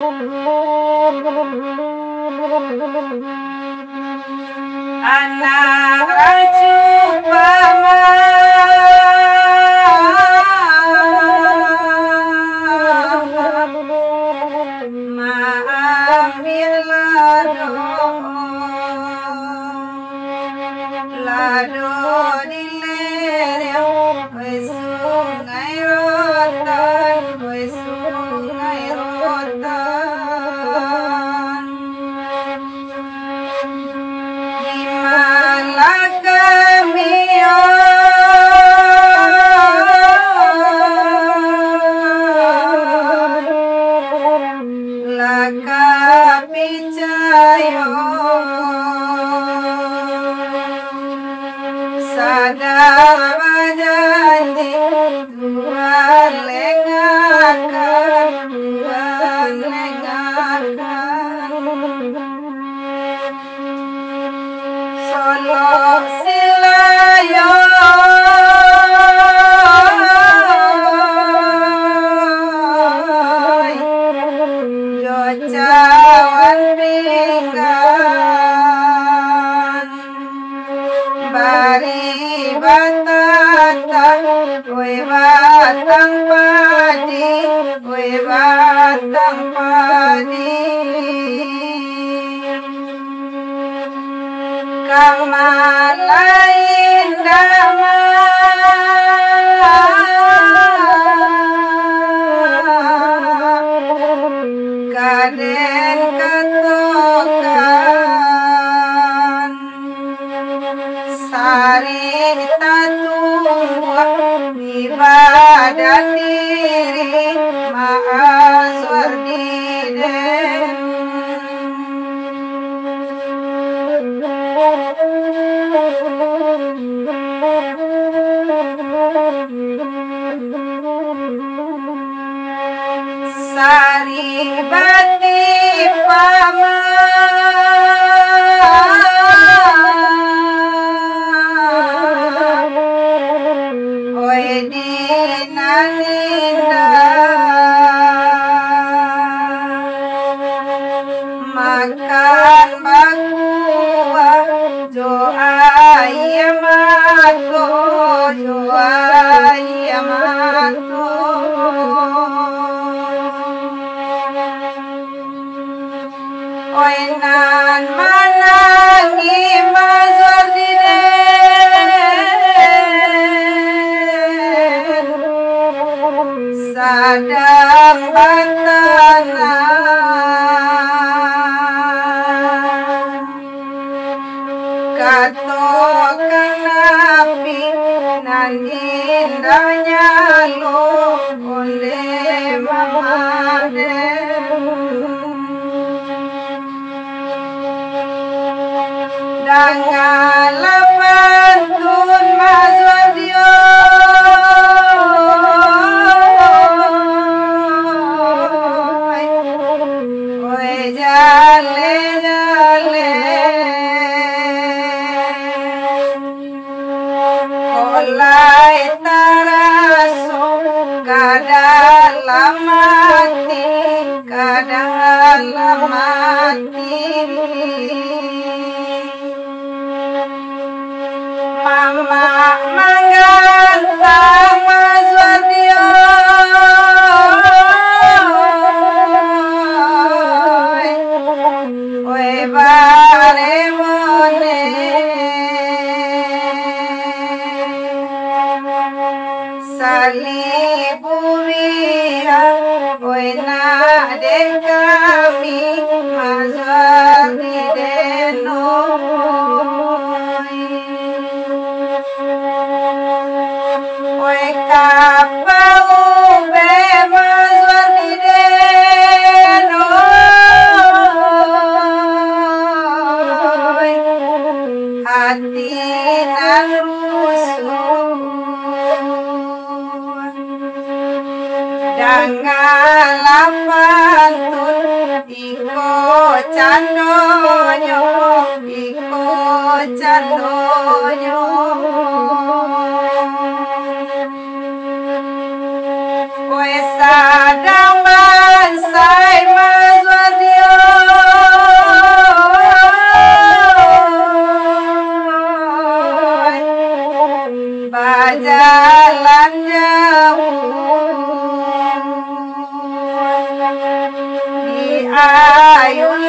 Anak racu maambil lado di lereng sungai rotan di Malakamiyo lakapicayo sadar bajanji Tuhan lengakan Solo silayo Jocawan pinggan Bari batata Kue batang padi Kamalain kaden katokan sari tatua di badan diri maaswar diden Sari bati pama Oi dinaninda Makan bakua Jo ayamato Oinan manangi mazor diden sadang batana katokan api nan indahnya lo oleh mamaden Dangalaman tun mazwadio Oe jale Kolai taraso kadalam mati Mama mangantang mazwadio Oe bare mone Salibumira Oe nade kami mazwar dideno Kapau bebas dideno hati nan rusuh dangalapan tun ayun